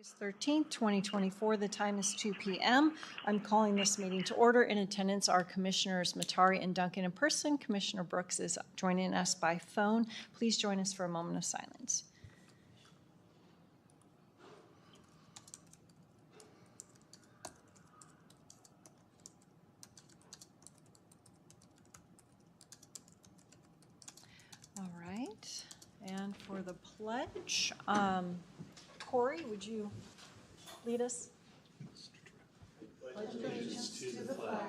August 13th, 2024. The time is 2 p.m. I'm calling this meeting to order. In attendance are Commissioners Matari and Duncan in person. Commissioner Brooks is joining us by phone. Please join us for a moment of silence. All right. And for the pledge, Corey, would you lead us? Pledge allegiance to the flag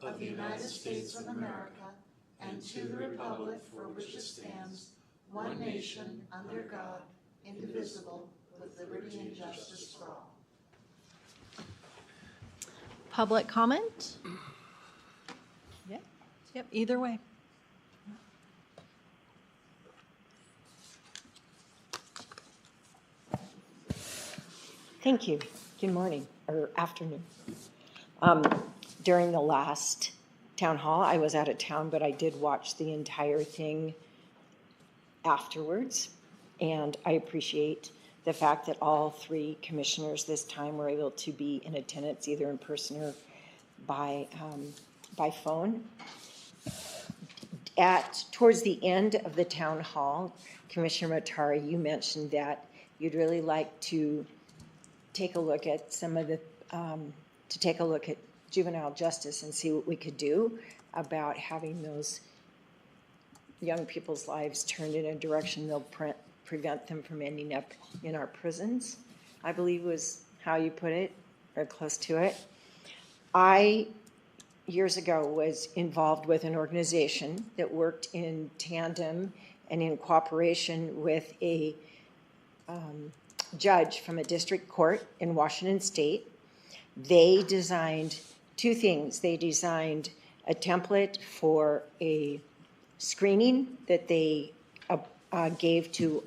of the United States of America and to the republic for which it stands, one nation, under God, indivisible, with liberty and justice for all. Public comment? Yep, either way. Thank you. Good morning or afternoon. During the last town hall, I was out of town, but I did watch the entire thing afterwards, and I appreciate the fact that all three commissioners this time were able to be in attendance, either in person or by phone. Towards the end of the town hall, Commissioner Matari, you mentioned that you'd really like to take a look at juvenile justice and see what we could do about having those young people's lives turned in a direction they'll prevent them from ending up in our prisons, I believe was how you put it, or close to it. I, years ago, was involved with an organization that worked in tandem and in cooperation with a judge from a district court in Washington State. They designed two things. They designed a template for a screening that they gave to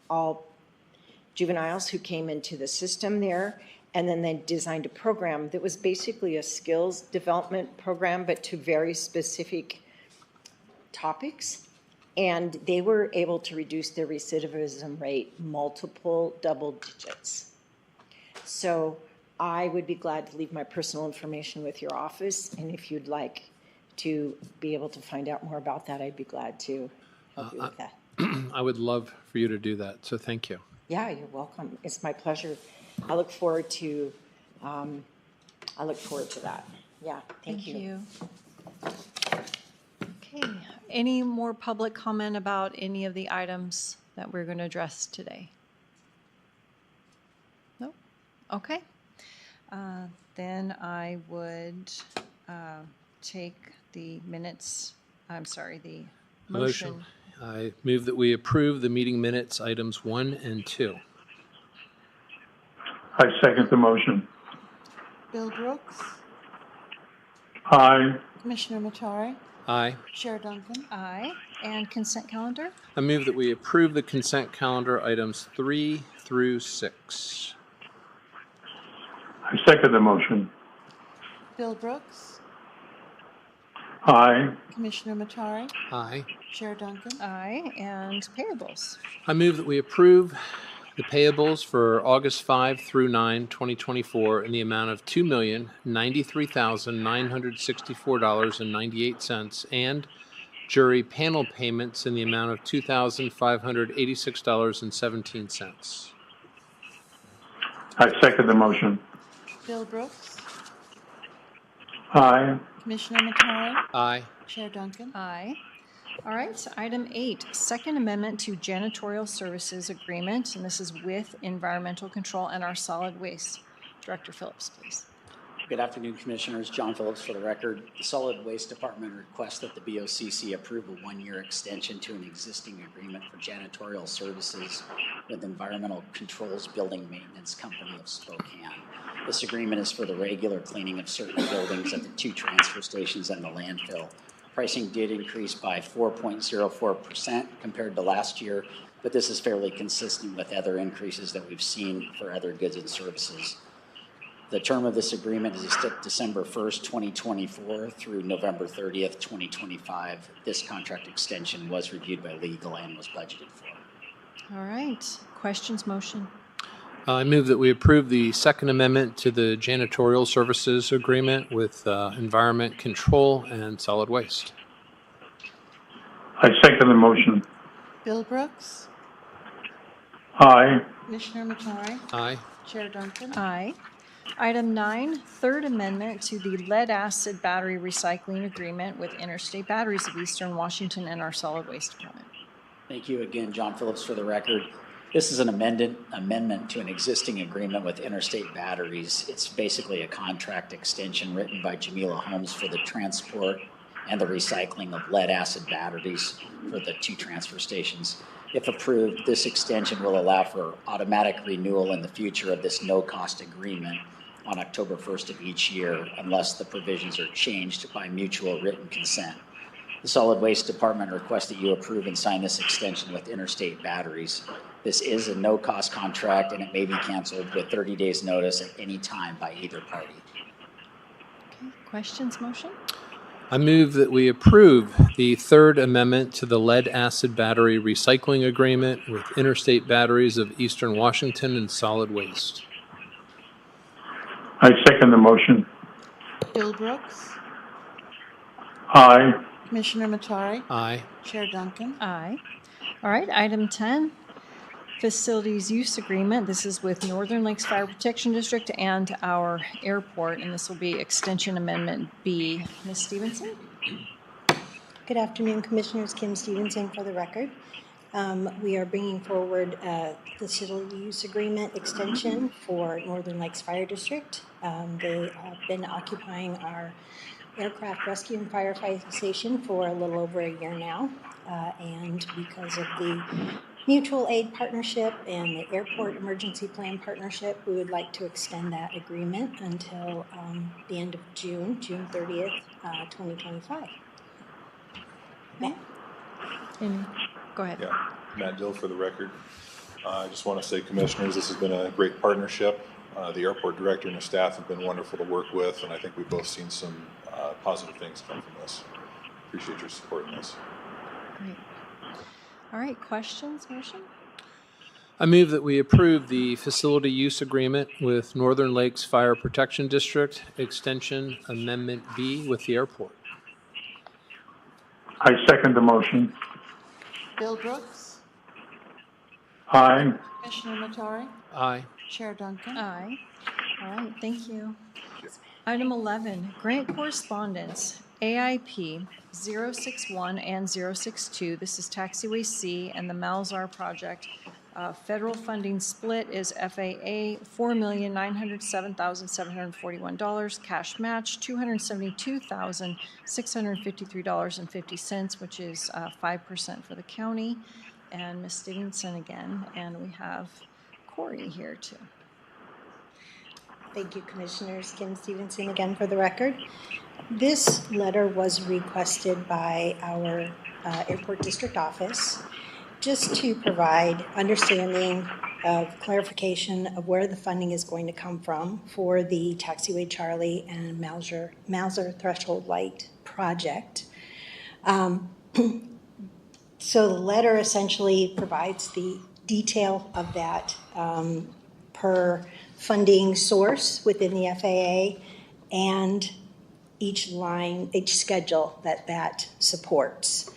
all juveniles who came into the system there, and then they designed a program that was basically a skills development program, but to very specific topics. And they were able to reduce their recidivism rate multiple double digits. So I would be glad to leave my personal information with your office, and if you'd like to be able to find out more about that, I'd be glad to help you with that. I would love for you to do that, so thank you. Yeah, you're welcome. It's my pleasure. I look forward to that. Yeah, thank you. Okay, any more public comment about any of the items that we're going to address today? Nope. Okay. Then I would take the minutes, the motion. I move that we approve the meeting minutes, items 1 and 2. I second the motion. Bill Brooks, Aye. Commissioner Matari, Aye. Chair Duncan. Aye. And consent calendar? I move that we approve the consent calendar, items 3 through 6. I second the motion. Bill Brooks, Aye. Commissioner Matari, Aye. Chair Duncan. Aye. And payables? I move that we approve the payables for August 5 through 9, 2024 in the amount of $2,093,964.98 and jury panel payments in the amount of $2,586.17. I second the motion. Bill Brooks, Aye. Commissioner Matari, Aye. Chair Duncan. Aye. All right, item 8, Second Amendment to Janitorial Services Agreement, and this is with Environmental Control and our Solid Waste. Director Phillips, please. Good afternoon, Commissioners. John Phillips for the record. The Solid Waste Department requests that the BOCC approve a 1-year extension to an existing agreement for janitorial services with Environmental Control's Building Maintenance Company of Spokane. This agreement is for the regular cleaning of certain buildings at the 2 transfer stations and the landfill. Pricing did increase by 4.04% compared to last year, but this is fairly consistent with other increases that we've seen for other goods and services. The term of this agreement is December 1st, 2024 through November 30th, 2025. This contract extension was reviewed by legal and was budgeted for. All right, questions, motion? I move that we approve the Second Amendment to the Janitorial Services Agreement with Environment Control and Solid Waste. I second the motion. Bill Brooks, Aye. Commissioner Matari, Aye. Chair Duncan. Aye. Item 9, Third Amendment to the Lead-Acid Battery Recycling Agreement with Interstate Batteries of Eastern Washington and our Solid Waste Department. Thank you again, John Phillips, for the record. This is an amendment to an existing agreement with Interstate Batteries. It's basically a contract extension written by Jamila Holmes for the transport and the recycling of lead-acid batteries for the 2 transfer stations. If approved, this extension will allow for automatic renewal in the future of this no-cost agreement on October 1st of each year, unless the provisions are changed by mutual written consent. The Solid Waste Department requests that you approve and sign this extension with Interstate Batteries. This is a no-cost contract, and it may be canceled with 30 days' notice at any time by either party. Okay, questions, motion? I move that we approve the Third Amendment to the Lead-Acid Battery Recycling Agreement with Interstate Batteries of Eastern Washington and Solid Waste. I second the motion. Bill Brooks, Aye. Commissioner Matari, Aye. Chair Duncan. Aye. All right, item 10, Facilities Use Agreement. This is with Northern Lakes Fire Protection District and our airport, and this will be Extension Amendment B. Ms. Stevenson? Good afternoon, Commissioners. Kim Stevenson for the record. We are bringing forward a facility use agreement extension for Northern Lakes Fire District. They have been occupying our aircraft rescue and firefighting station for a little over a year now. And because of the mutual aid partnership and the airport emergency plan partnership, we would like to extend that agreement until the end of June 30th, 2025. Matt? Go ahead. Yeah, Matt Dill for the record. I just want to say, Commissioners, this has been a great partnership. The airport director and the staff have been wonderful to work with, and I think we've both seen some positive things come from this. Appreciate your support in this. Great. All right, questions, motion? I move that we approve the Facility Use Agreement with Northern Lakes Fire Protection District, Extension Amendment B with the airport. I second the motion. Bill Brooks, Aye. Commissioner Matari, Aye. Chair Duncan. Aye. All right, thank you. Item 11, Grant Correspondence AIP 061 and 062. This is Taxiway C and the MALSR project. Federal funding split is FAA $4,907,741, cash match $272,653.50, which is 5% for the county. And Ms. Stevenson again, and we have Corey here too. Thank you, Commissioners. Kim Stevenson again for the record. This letter was requested by our Airport District Office just to provide understanding of clarification of where the funding is going to come from for the Taxiway Charlie and MALSR Threshold Light project. So the letter essentially provides the detail of that per funding source within the FAA and each line, each schedule that supports.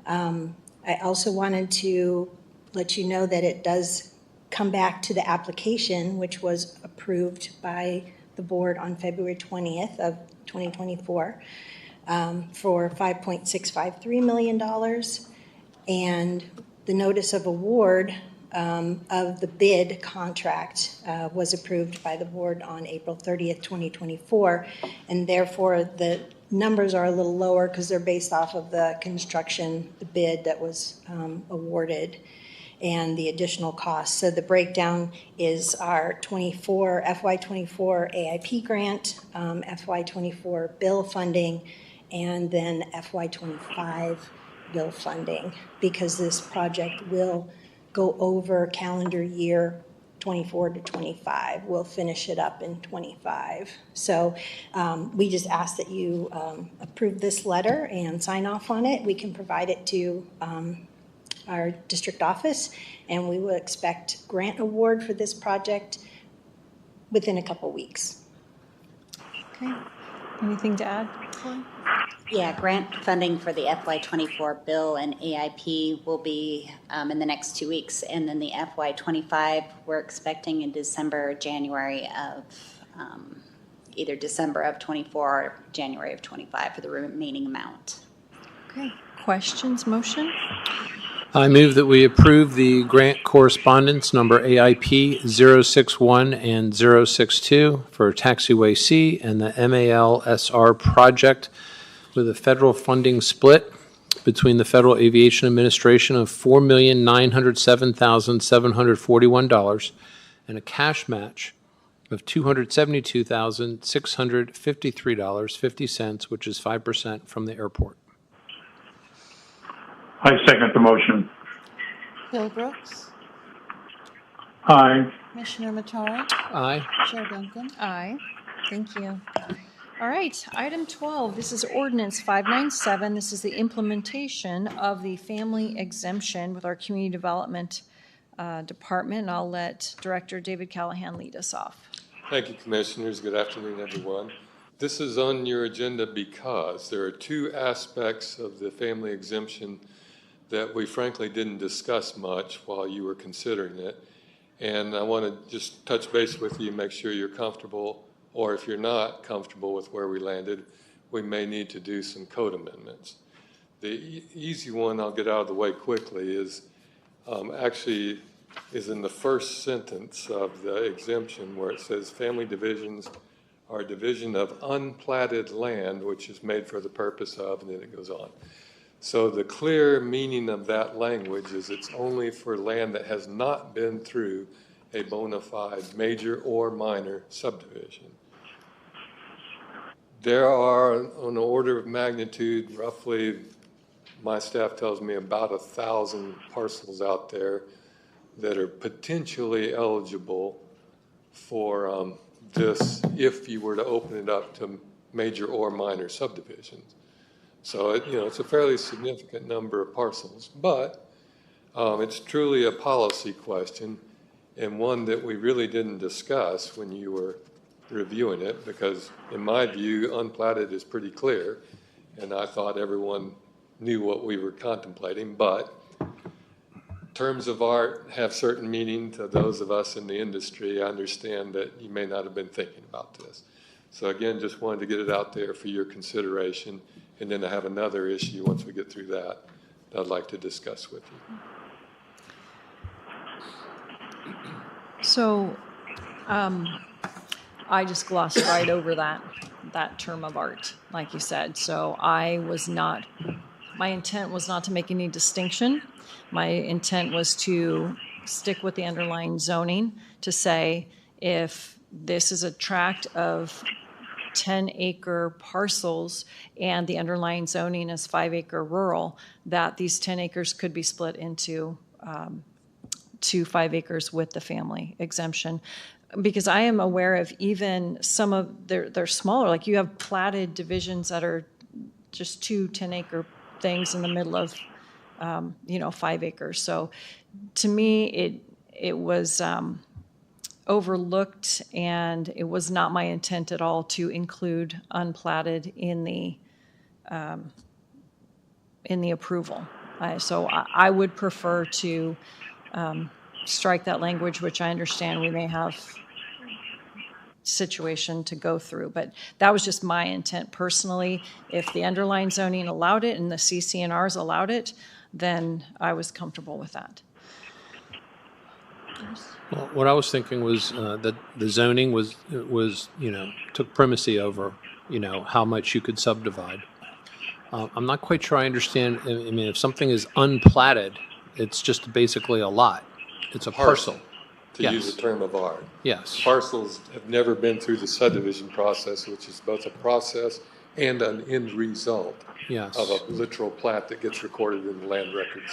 I also wanted to let you know that it does come back to the application, which was approved by the board on February 20th of 2024 for $5.653 million. And the notice of award of the bid contract was approved by the board on April 30th, 2024. And therefore, the numbers are a little lower because they're based off of the construction, the bid that was awarded and the additional costs. So the breakdown is our FY24 AIP grant, FY24 bill funding, and then FY25 bill funding, because this project will go over calendar year 24 to 25. We'll finish it up in 25. So we just ask that you approve this letter and sign off on it. We can provide it to our district office, and we will expect grant award for this project within a couple weeks. Okay. Anything to add, Cory? Yeah, grant funding for the FY24 bill and AIP will be in the next 2 weeks. And then the FY25, we're expecting in December, January of either December of 24 or January of 25 for the remaining amount. Okay. Questions, motion? I move that we approve the grant correspondence number AIP 061 and 062 for Taxiway C and the MALSR project with a federal funding split between the Federal Aviation Administration of $4,907,741 and a cash match of $272,653.50, which is 5% from the airport. I second the motion. Bill Brooks, Aye. Commissioner Matari, Aye. Chair Duncan. Aye. Thank you. All right, item 12, this is Ordinance 597. This is the implementation of the family exemption with our Community Development Department. And I'll let Director David Callahan lead us off. Thank you, Commissioners. Good afternoon, everyone. This is on your agenda because there are two aspects of the family exemption that we frankly didn't discuss much while you were considering it. And I want to just touch base with you, make sure you're comfortable, or if you're not comfortable with where we landed, we may need to do some code amendments. The easy one I'll get out of the way quickly is actually is in the first sentence of the exemption where it says family divisions are a division of unplatted land which is made for the purpose of, and then it goes on. So the clear meaning of that language is it's only for land that has not been through a bona fide major or minor subdivision. There are, on an order of magnitude, roughly, my staff tells me about 1,000 parcels out there that are potentially eligible for this if you were to open it up to major or minor subdivisions. So it's a fairly significant number of parcels, but it's truly a policy question and one that we really didn't discuss when you were reviewing it, because in my view, unplatted is pretty clear, and I thought everyone knew what we were contemplating, but terms of art have certain meaning to those of us in the industry. I understand that you may not have been thinking about this. So again, just wanted to get it out there for your consideration, and then I have another issue once we get through that I'd like to discuss with you. So I just glossed right over that term of art, like you said. So my intent was not to make any distinction. My intent was to stick with the underlying zoning to say if this is a tract of 10-acre parcels and the underlying zoning is 5-acre rural, that these 10 acres could be split into 2 5 acres with the family exemption. Because I am aware of even some of, they're smaller, like you have platted divisions that are just 2 10-acre things in the middle of 5 acres. So to me, it was overlooked, and it was not my intent at all to include unplatted in the approval. So I would prefer to strike that language, which I understand we may have situation to go through, but that was just my intent personally. If the underlying zoning allowed it and the CC&Rs allowed it, then I was comfortable with that. Well, what I was thinking was that the zoning was took primacy over, how much you could subdivide. I'm not quite sure I understand. I mean, if something is unplatted, it's just basically a lot. It's a parcel. To use a term of art. Yes. Parcels have never been through the subdivision process, which is both a process and an end result of a literal plat that gets recorded in the land records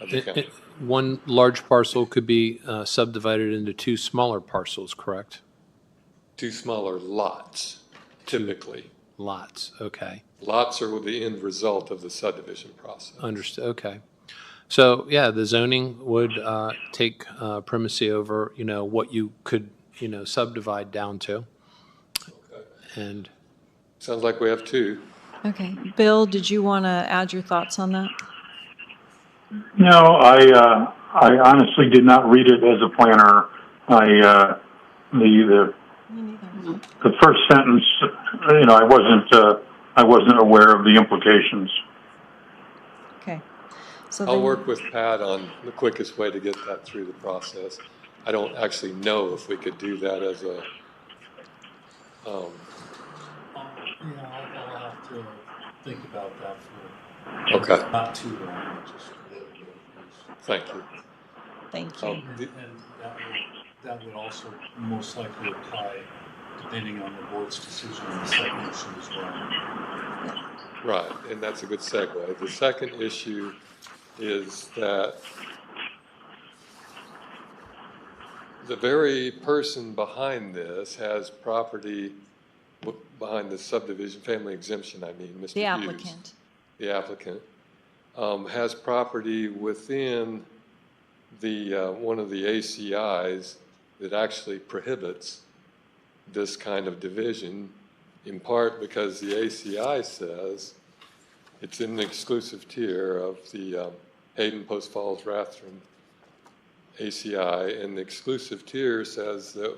of the county. One large parcel could be subdivided into 2 smaller parcels, correct? 2 smaller lots, typically. Lots, okay. Lots are the end result of the subdivision process. Understood, okay. So, yeah, the zoning would take primacy over, what you could, subdivide down to. And Sounds like we have two. Okay. Bill, did you want to add your thoughts on that? No, I honestly did not read it as a planner. The first sentence, I wasn't aware of the implications. Okay. So I'll then- work with Pat on the quickest way to get that through the process. I don't actually know if we could do that as a, I'll have to think about that for okay, not too long, just a little bit. thank you. Thank you. And that would also most likely apply depending on the board's decision on the second issue as well. Right, and that's a good segue. The second issue is that the very person behind this has property behind the subdivision, family exemption, Mr. The Hughes. applicant. The applicant, has property within the, one of the ACIs that actually prohibits this kind of division, in part because the ACI says it's in the exclusive tier of the Hayden, Post Falls, Rathdrum ACI, and the exclusive tier says that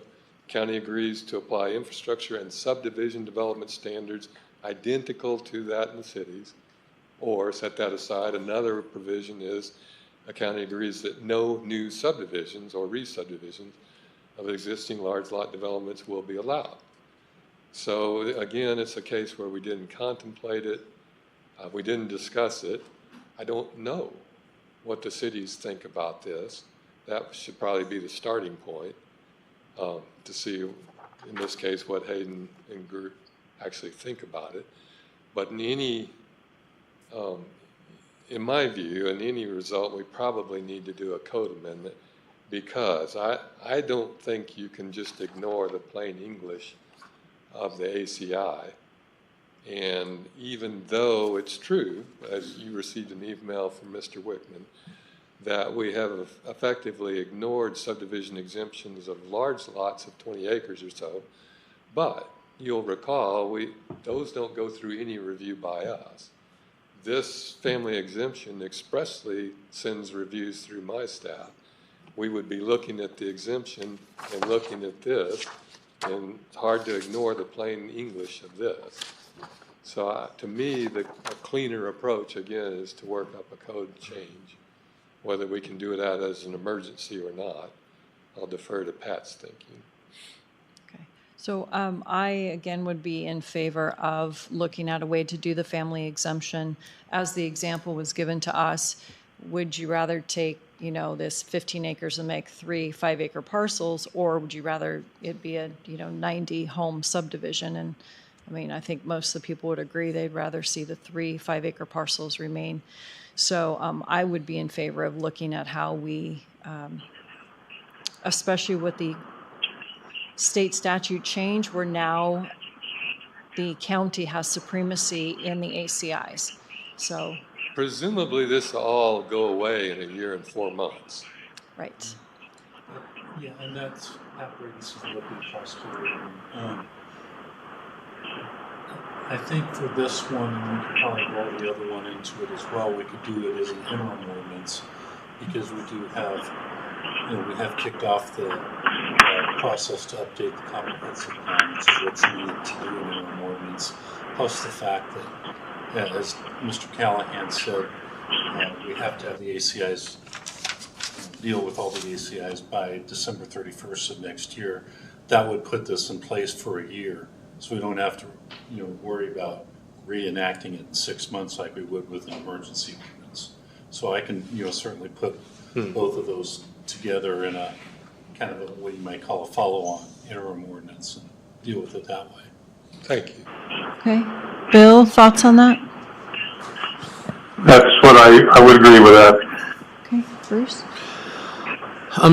county agrees to apply infrastructure and subdivision development standards identical to that in the cities, or set that aside. Another provision is a county agrees that no new subdivisions or re-subdivisions of existing large lot developments will be allowed. So again, it's a case where we didn't contemplate it, we didn't discuss it. I don't know what the cities think about this. That should probably be the starting point to see, in this case, what Hayden and group actually think about it. But in any, in my view, in any result, we probably need to do a code amendment, because I don't think you can just ignore the plain English of the ACI. And even though it's true, as you received an email from Mr. Wickman, that we have effectively ignored subdivision exemptions of large lots of 20 acres or so, but you'll recall, those don't go through any review by us. This family exemption expressly sends reviews through my staff. We would be looking at the exemption and looking at this, and it's hard to ignore the plain English of this. So to me, a cleaner approach, again, is to work up a code change. Whether we can do that as an emergency or not, I'll defer to Pat's thinking. Okay. So I, again, would be in favor of looking at a way to do the family exemption. As the example was given to us, would you rather take, this 15 acres and make 3 5-acre parcels, or would you rather it be a, 90-home subdivision? And I think most of the people would agree they'd rather see the 3 5-acre parcels remain. So I would be in favor of looking at how we, especially with the state statute change, where now the county has supremacy in the ACIs. So Presumably, this will all go away in 1 year and 4 months. right. Yeah, and that brings us to the prosecutor. I think for this one, and we could probably roll the other one into it as well, we could do it as an interim ordinance, because we do have, we have kicked off the process to update the comprehensive plan, which is what's needed to do an interim ordinance, plus the fact that, as Mr. Callahan said, we have to have the ACIs deal with all the ACIs by December 31st of next year. That would put this in place for 1 year. So we don't have to, worry about reenacting it in 6 months like we would with an emergency ordinance. So I can, certainly put both of those together in a kind of what you might call a follow-on interim ordinance and deal with it that way. Thank you. Okay. Bill, thoughts on that? That's what I would agree with that. Okay. Bruce?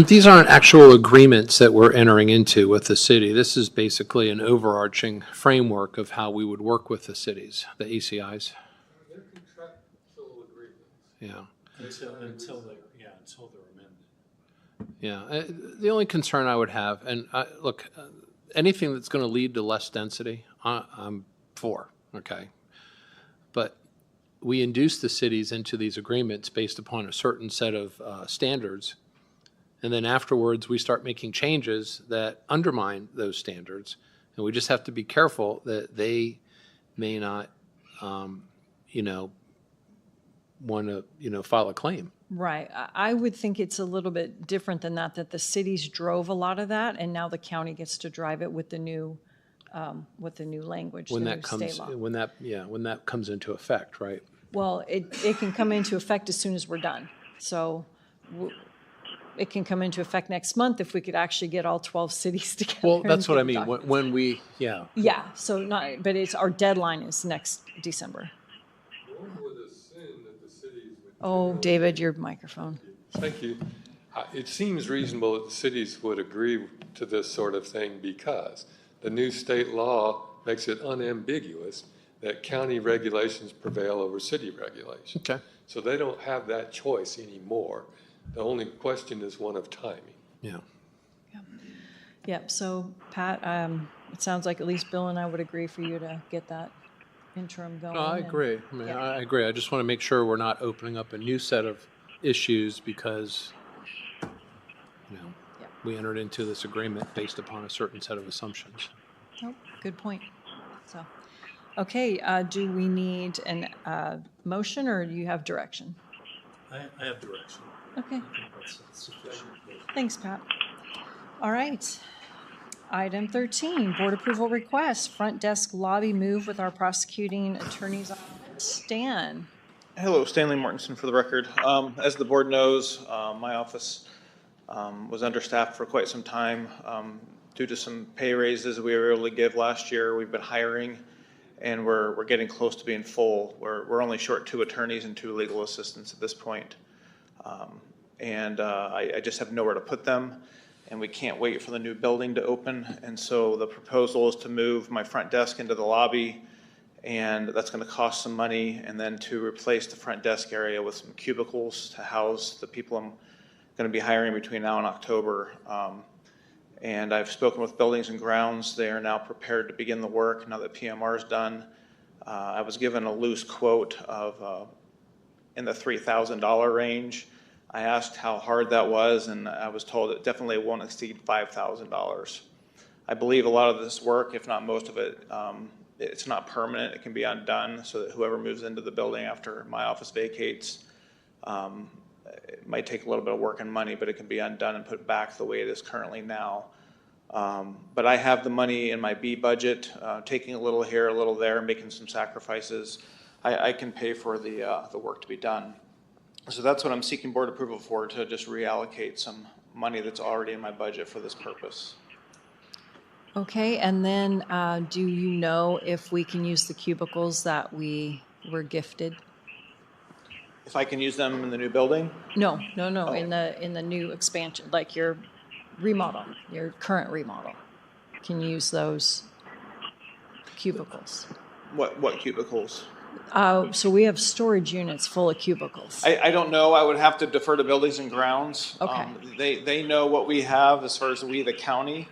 These aren't actual agreements that we're entering into with the city. This is basically an overarching framework of how we would work with the cities, the ACIs. They're contractual agreements. Yeah. Until they're amended. Yeah, the only concern I would have, and look, anything that's going to lead to less density, I'm for, okay? But we induce the cities into these agreements based upon a certain set of standards, and then afterwards we start making changes that undermine those standards, and we just have to be careful that they may not, want to, file a claim. Right. I would think it's a little bit different than that the cities drove a lot of that, and now the county gets to drive it with the new language, When the that new comes, state law. when that comes into effect, right? Well, it can come into effect as soon as we're done. So it can come into effect next month if we could actually get all 12 cities together. Well, that's and what I get mean, it done. when we, yeah. Yeah, so but our deadline is next December. One would assume that the cities would. Oh, David, your microphone. Thank you. It seems reasonable that the cities would agree to this sort of thing because the new state law makes it unambiguous that county regulations prevail over city regulations. Okay. So they don't have that choice anymore. The only question is one of timing. Yeah. Yep, so Pat, it sounds like at least Bill and I would agree for you to get that interim going. No, I and- agree. I mean, yeah. I agree. I just want to make sure we're not opening up a new set of issues because, Yeah. we entered into this agreement based upon a certain set of assumptions. Nope, good point. So, okay, do we need a motion or do you have direction? I have direction. Okay, I think that's sufficient. thanks, Pat. All right. Item 13, board approval request, front desk lobby move with our prosecuting attorney's office. Stan. Hello, Stanley Mortensen for the record. As the board knows, my office was understaffed for quite some time. Due to some pay raises we were able to give last year, we've been hiring, and we're getting close to being full. We're only short 2 attorneys and 2 legal assistants at this point. I just have nowhere to put them, and we can't wait for the new building to open. And so the proposal is to move my front desk into the lobby, and that's going to cost some money, and then to replace the front desk area with some cubicles to house the people I'm going to be hiring between now and October. And I've spoken with Buildings and Grounds. They are now prepared to begin the work now that PMR is done. I was given a loose quote of in the $3,000 range. I asked how hard that was, and I was told it definitely won't exceed $5,000. I believe a lot of this work, if not most of it, it's not permanent. It can be undone so that whoever moves into the building after my office vacates, it might take a little bit of work and money, but it can be undone and put back the way it is currently now. But I have the money in my B budget, taking a little here, a little there, making some sacrifices. I can pay for the work to be done. So that's what I'm seeking board approval for, to just reallocate some money that's already in my budget for this purpose. Okay, and then do you know if we can use the cubicles that we were gifted? If I can use them in the new building? No, in the new expansion, like your remodel, your current remodel. Can you use those cubicles? What cubicles? So we have storage units full of cubicles. I don't know. I would have to defer to Buildings and Grounds. Okay. They know what we have as far as we, the county,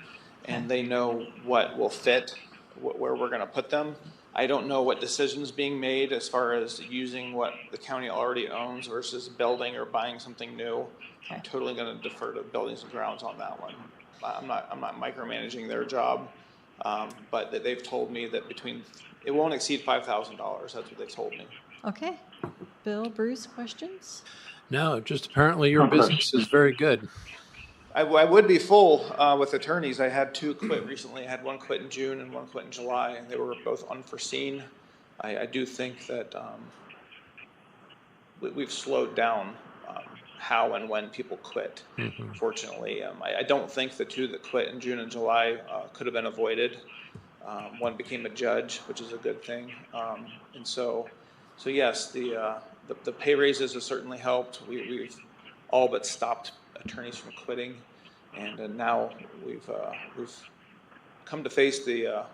and they know what will fit, where we're going to put them. I don't know what decisions being made as far as using what the county already owns versus building or buying something new. Okay. I'm totally going to defer to Buildings and Grounds on that one. I'm not micromanaging their job, but they've told me that it won't exceed $5,000. That's what they've told me. Okay. Bill, Bruce, questions? No, just apparently your business is very good. I would be full with attorneys. I had 2 quit recently. I had 1 quit in June and 1 quit in July, and they were both unforeseen. I do think that we've slowed down how and when people quit, fortunately. I don't think the 2 that quit in June and July could have been avoided. One became a judge, which is a good thing. And so yes, the pay raises have certainly helped. We've all but stopped attorneys from quitting, and now we've come to face the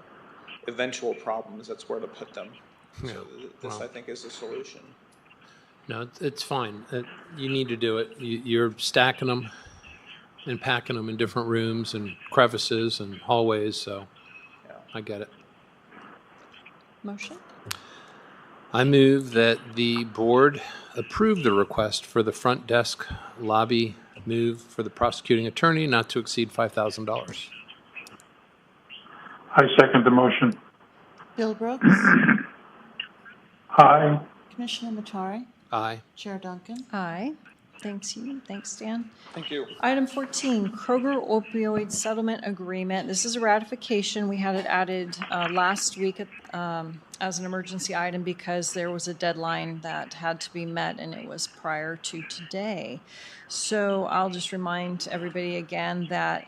eventual problems. That's where to put them. So this, I think, is the solution. No, it's fine. You need to do it. You're stacking them and packing them in different rooms and crevices and hallways, so I get it. Motion? I move that the board approve the request for the front desk lobby move for the prosecuting attorney not to exceed $5,000. I second the motion. Bill Brooks. Aye. Commissioner Matari. Aye. Chair Duncan. Aye. Thanks, you. Thanks, Dan. Thank you. Item 14, Kroger Opioid Settlement Agreement. This is a ratification. We had it added last week as an emergency item because there was a deadline that had to be met, and it was prior to today. So I'll just remind everybody again that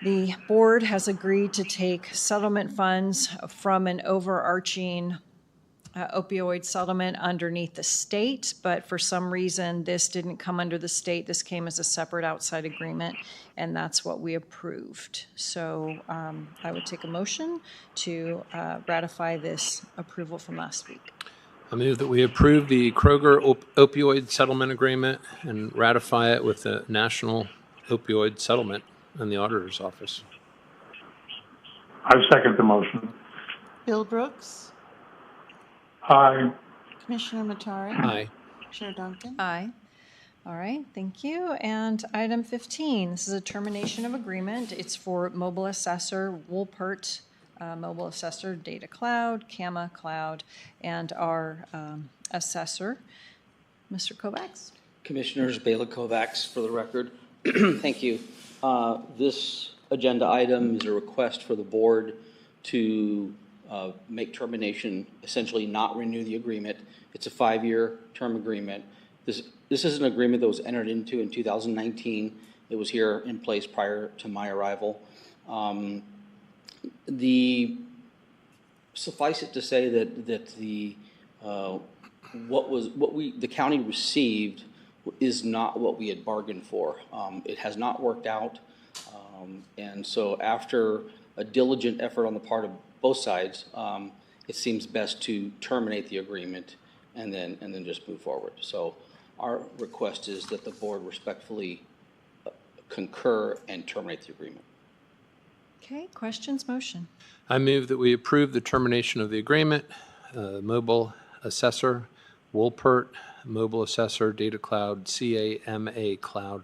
the board has agreed to take settlement funds from an overarching opioid settlement underneath the state, but for some reason this didn't come under the state. This came as a separate outside agreement, and that's what we approved. So I would take a motion to ratify this approval from last week. I move that we approve the Kroger opioid settlement agreement and ratify it with the National Opioid Settlement in the Auditor's Office. I second the motion. Bill Brooks. Aye. Commissioner Matari. Aye. Chair Duncan. Aye. All right, thank you. And item 15, this is a termination of agreement. It's for Mobile Assessor, Woolpert, Mobile Assessor, Data Cloud, CAMA Cloud, and our Assessor. Mr. Kovacs? Commissioners, Bela Kovacs for the record. Thank you. This agenda item is a request for the board to make termination, essentially not renew the agreement. It's a 5-year term agreement. This is an agreement that was entered into in 2019. It was here in place prior to my arrival. Suffice it to say that the the county received is not what we had bargained for. It has not worked out, and so after a diligent effort on the part of both sides, it seems best to terminate the agreement and then just move forward. So our request is that the board respectfully concur and terminate the agreement. Okay, questions, motion? I move that we approve the termination of the agreement, Mobile Assessor, Woolpert, Mobile Assessor, Data Cloud, CAMA Cloud,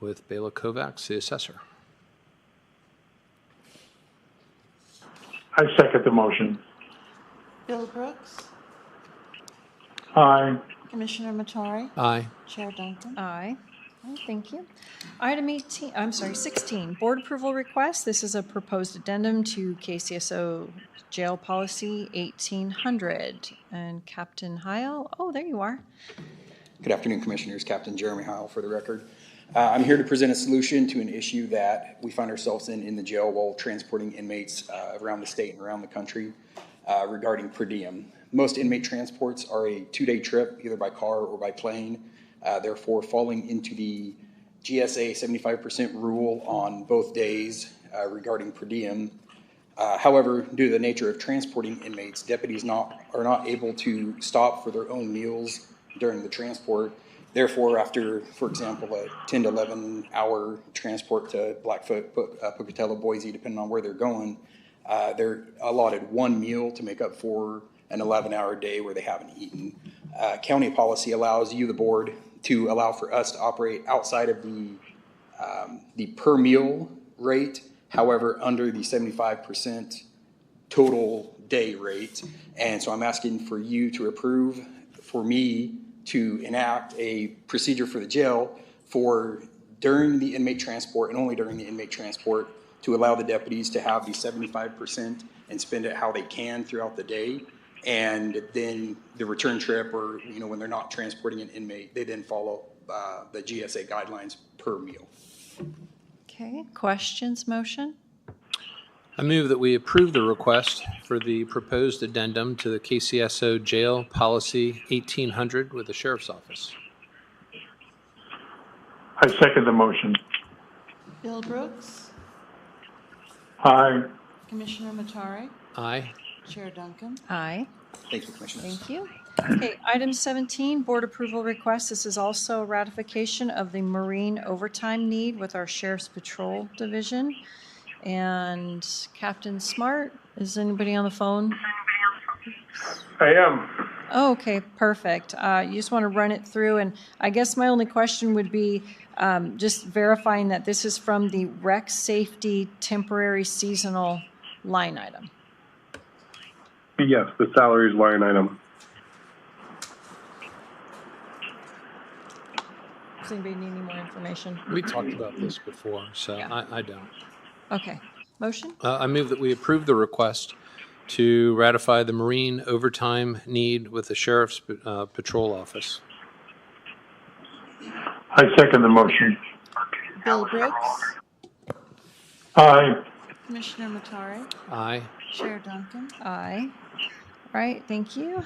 with Bela Kovacs, the Assessor. I second the motion. Bill Brooks. Aye. Commissioner Matari. Aye. Chair Duncan. Aye. All right, thank you. Item 16, board approval request. This is a proposed addendum to KCSO Jail Policy 1800. And Captain Heil, oh, there you are. Good afternoon, Commissioners. Captain Jeremy Heil for the record. I'm here to present a solution to an issue that we find ourselves in the jail while transporting inmates around the state and around the country regarding per diem. Most inmate transports are a 2-day trip, either by car or by plane, therefore falling into the GSA 75% rule on both days regarding per diem. However, due to the nature of transporting inmates, deputies are not able to stop for their own meals during the transport. Therefore, after, for example, a 10 to 11 hour transport to Blackfoot, Pocatello, Boise, depending on where they're going, they're allotted one meal to make up for an 11-hour day where they haven't eaten. County policy allows you, the board, to allow for us to operate outside of the per meal rate, however, under the 75% total day rate. And so I'm asking for you to approve for me to enact a procedure for the jail for during the inmate transport and only during the inmate transport to allow the deputies to have the 75% and spend it how they can throughout the day. And then the return trip, or when they're not transporting an inmate, they then follow the GSA guidelines per meal. Okay, questions, motion? I move that we approve the request for the proposed addendum to the KCSO Jail Policy 1800 with the Sheriff's Office. I second the motion. Bill Brooks. Aye. Commissioner Matari. Aye. Chair Duncan. Aye. Thank you, Commissioners. Thank you. Okay, item 17, board approval request. This is also ratification of the marine overtime need with our Sheriff's Patrol Division. And Captain Smart, is anybody on the phone? I am. Oh, okay, perfect. You just want to run it through, and I guess my only question would be just verifying that this is from the rec safety temporary seasonal line item. Yes, the salaries line item. Does anybody need any more information? We talked about this before, so Yeah. I don't. Okay, motion? I move that we approve the request to ratify the marine overtime need with the Sheriff's Patrol Office. I second the motion. Bill Brooks, Aye. Commissioner Matari, Aye. Chair Duncan. Aye. All right, thank you.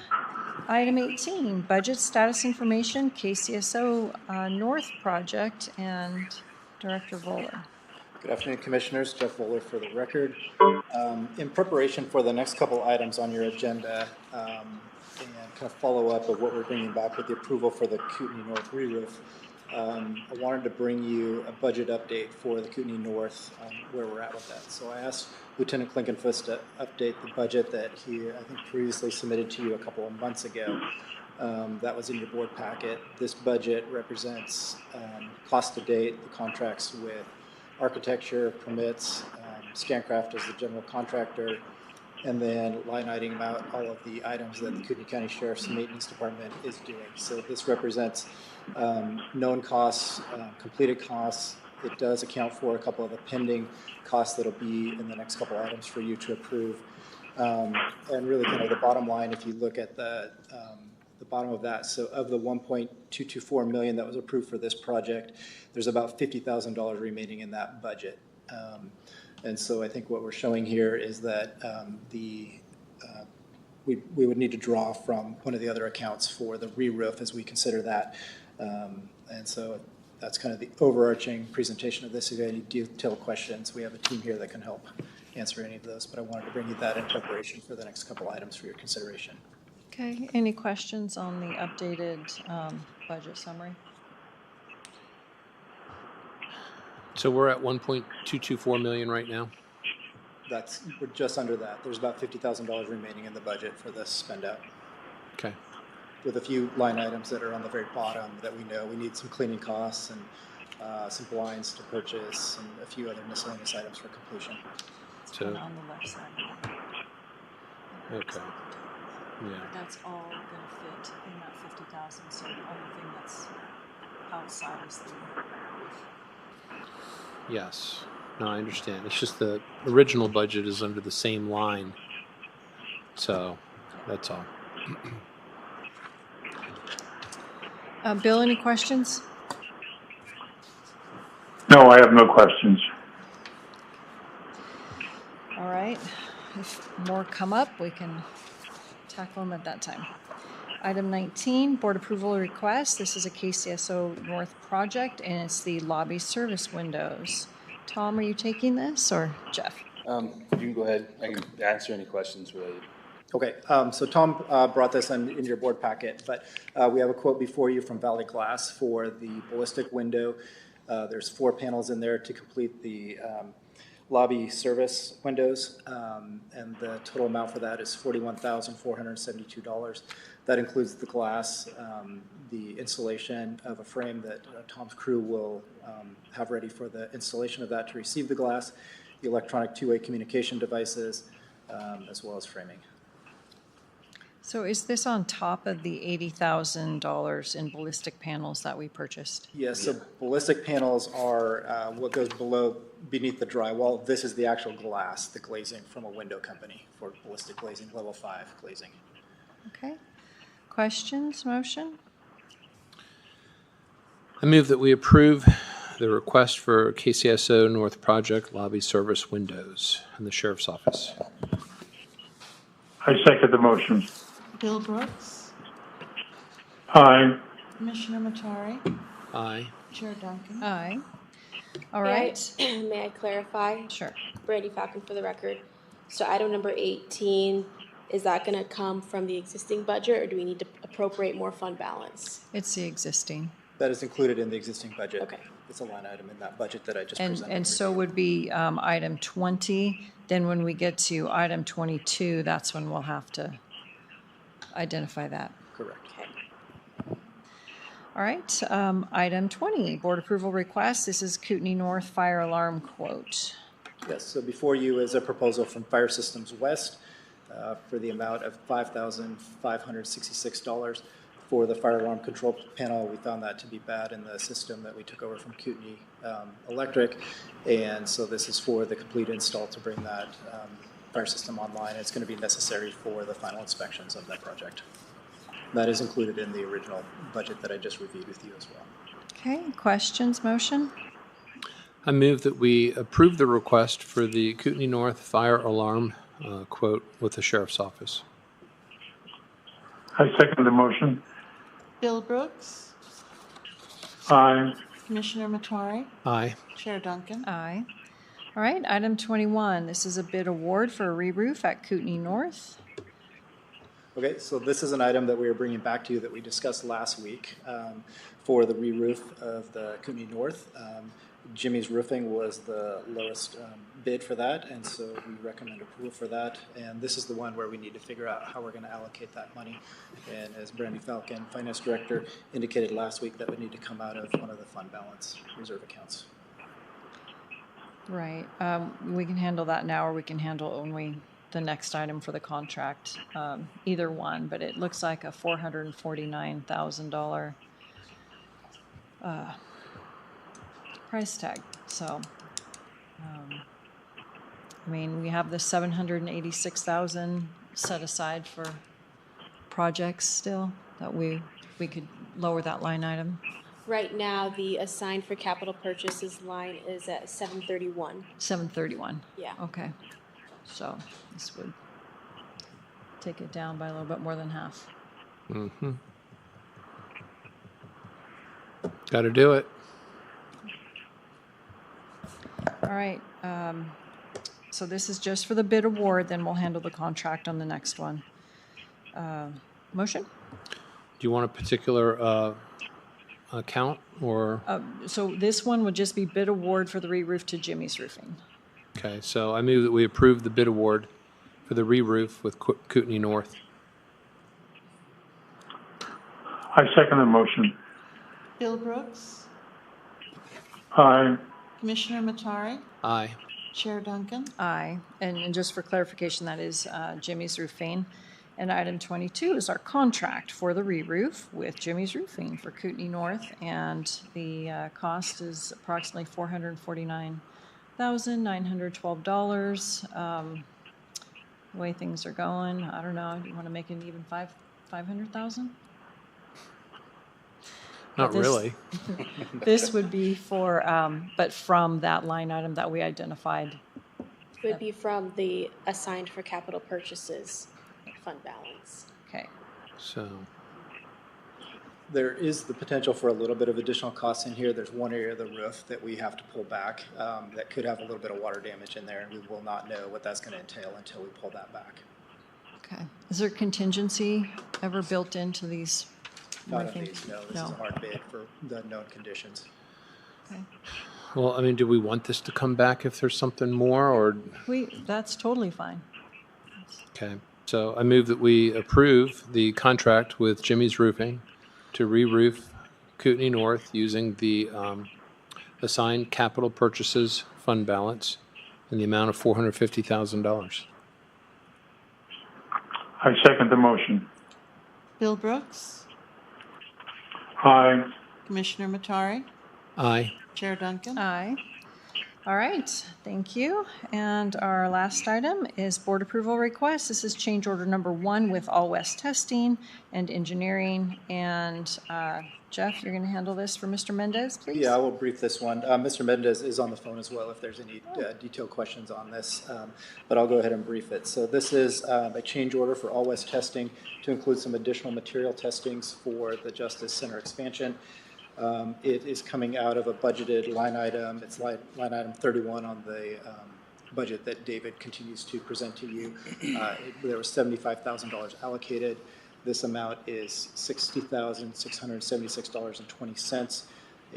Item 18, budget status information, KCSO North Project, and Director Voller. Good afternoon, Commissioners. Jeff Voller for the record. In preparation for the next couple items on your agenda, and kind of follow up of what we're bringing back with the approval for the Kootenai North re-roof, I wanted to bring you a budget update for the Kootenai North, where we're at with that. So I asked Lieutenant Klinkenfuss to update the budget that he, I think, previously submitted to you a couple of months ago. That was in your board packet. This budget represents cost to date, the contracts with architecture, permits, Scancraft as the general contractor, and then line iteming out all of the items that the Kootenai County Sheriff's Maintenance Department is doing. So this represents known costs, completed costs. It does account for a couple of the pending costs that'll be in the next couple items for you to approve. And really kind of the bottom line, if you look at the bottom of that, so of the $1.224 million that was approved for this project, there's about $50,000 remaining in that budget. And so I think what we're showing here is that we would need to draw from one of the other accounts for the re-roof as we consider that. And so that's kind of the overarching presentation of this. If you have any detailed questions, we have a team here that can help answer any of those, but I wanted to bring you that in preparation for the next couple items for your consideration. Okay, any questions on the updated budget summary? So we're at 1.224 million right now? We're just under that. There's about $50,000 remaining in the budget for this spend out. Okay. With a few line items that are on the very bottom that we know we need some cleaning costs and some blinds to purchase and a few other miscellaneous items for completion. So On the left side. okay. Yeah. That's all going to fit in that 50,000. So the only thing that's outside is the. Yes. No, I understand. It's just the original budget is under the same line. So that's all. Bill, any questions? No, I have no questions. All right. If more come up, we can tackle them at that time. Item 19, board approval request. This is a KCSO North project, and it's the lobby service windows. Tom, are you taking this, or Jeff? You can go ahead. I can answer any questions related. Okay, so Tom brought this in your board packet, but we have a quote before you from Valley Glass for the ballistic window. There's 4 panels in there to complete the lobby service windows, and the total amount for that is $41,472. That includes the glass, the installation of a frame that Tom's crew will have ready for the installation of that to receive the glass, the electronic two-way communication devices, as well as framing. So is this on top of the $80,000 in ballistic panels that we purchased? Yes, so ballistic panels are what goes beneath the drywall. This is the actual glass, the glazing from a window company for ballistic glazing, level 5 glazing. Okay. Questions, motion? I move that we approve the request for KCSO North Project lobby service windows in the Sheriff's Office. I second the motion. Bill Brooks, Aye. Commissioner Matari, Aye. Chair Duncan. Aye. All right. May I clarify? Sure. Brandy Falcon for the record. So item number 18 is that going to come from the existing budget, or do we need to appropriate more fund balance? It's the existing. That is included in the existing budget. Okay. It's a line item in that budget that I just presented. And so would be item 20. Then when we get to item 22, that's when we'll have to identify that. Correct. Okay. All right, item 20, board approval request. This is Kootenai North fire alarm quote. Yes, so before you is a proposal from Fire Systems West for the amount of $5,566 for the fire alarm control panel. We found that to be bad in the system that we took over from Kootenai Electric, and so this is for the complete install to bring that fire system online. It's going to be necessary for the final inspections of that project. That is included in the original budget that I just reviewed with you as well. Okay, questions, motion? I move that we approve the request for the Kootenai North fire alarm quote with the Sheriff's Office. I second the motion. Bill Brooks, Aye. Commissioner Matari, Aye. Chair Duncan. Aye. All right, item 21, this is a bid award for a re-roof at Kootenai North. Okay, so this is an item that we are bringing back to you that we discussed last week for the re-roof of the Kootenai North. Jimmy's Roofing was the lowest bid for that, and so we recommend approval for that. And this is the one where we need to figure out how we're going to allocate that money. And as Brandy Falcon, Finance Director, indicated last week, that would need to come out of one of the fund balance reserve accounts. Right, we can handle that now, or we can handle only the next item for the contract, either one, but it looks like a $449,000 price tag. So, I mean, we have the $786,000 set aside for projects still that we could lower that line item. Right now, the assigned for capital purchases line is at 731. 731. Yeah. Okay. So this would take it down by a little bit more than half. Mm-hmm. Got to do it. All right. So this is just for the bid award, then we'll handle the contract on the next one. Motion? Do you want a particular account or? So this one would just be bid award for the re-roof to Jimmy's Roofing. Okay, so I move that we approve the bid award for the re-roof with Kootenai North. I second the motion. Bill Brooks, Aye. Commissioner Matari, Aye. Chair Duncan. Aye. And just for clarification, that is Jimmy's Roofing. And item 22 is our contract for the re-roof with Jimmy's Roofing for Kootenai North. And the cost is approximately $449,912. The way things are going, I don't know, do you want to make it even 500,000? Not really. This would be for, but from that line item that we identified. It would be from the assigned for capital purchases fund balance. Okay. So there is the potential for a little bit of additional costs in here. There's one area of the roof that we have to pull back that could have a little bit of water damage in there, and we will not know what that's going to entail until we pull that back. Okay. Is there contingency ever built into these? Not on these, no. This is a hard bid for the known conditions. Okay. well, I mean, do we want this to come back if there's something more, or? That's totally fine. Okay, so I move that we approve the contract with Jimmy's Roofing to re-roof Kootenai North using the assigned capital purchases fund balance in the amount of $450,000. I second the motion. Bill Brooks, Aye. Commissioner Matari, Aye. Chair Duncan. Aye. All right, thank you. And our last item is board approval request. This is change order number 1 with Allwest Testing and Engineering. And Jeff, you're going to handle this for Mr. Mendez, please? Yeah, I will brief this one. Mr. Mendez is on the phone as well if there's any detailed questions on this, but I'll go ahead and brief it. So this is a change order for Allwest Testing to include some additional material testings for the Justice Center expansion. It is coming out of a budgeted line item. It's line item 31 on the budget that David continues to present to you. There was $75,000 allocated. This amount is $60,676.20,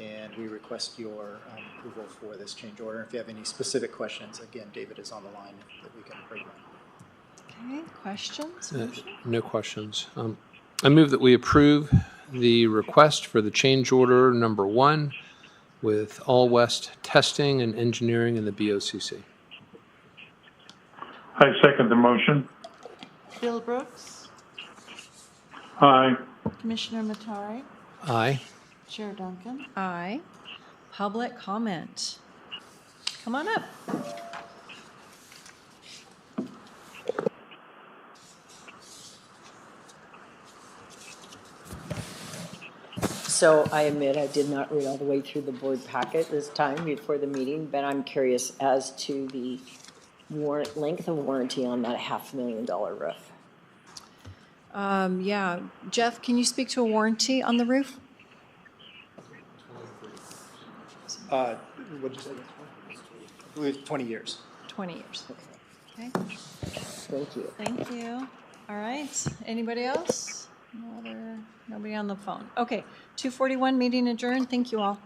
and we request your approval for this change order. If you have any specific questions, again, David is on the line that we can bring them. Okay, questions? No questions. I move that we approve the request for the change order number 1 with Allwest Testing and Engineering in the BOCC. I second the motion. Bill Brooks, Aye. Commissioner Matari, Aye. Chair Duncan. Aye. Public comment. Come on up. So I admit I did not read all the way through the board packet this time before the meeting, but I'm curious as to the length of warranty on that $500,000 roof. Yeah, Jeff, can you speak to a warranty on the roof? What did you say? I believe 20 years. 20 years. Okay. Thank you. Thank you. All right. Anybody else? Nobody on the phone. Okay. 2:41, meeting adjourned. Thank you all.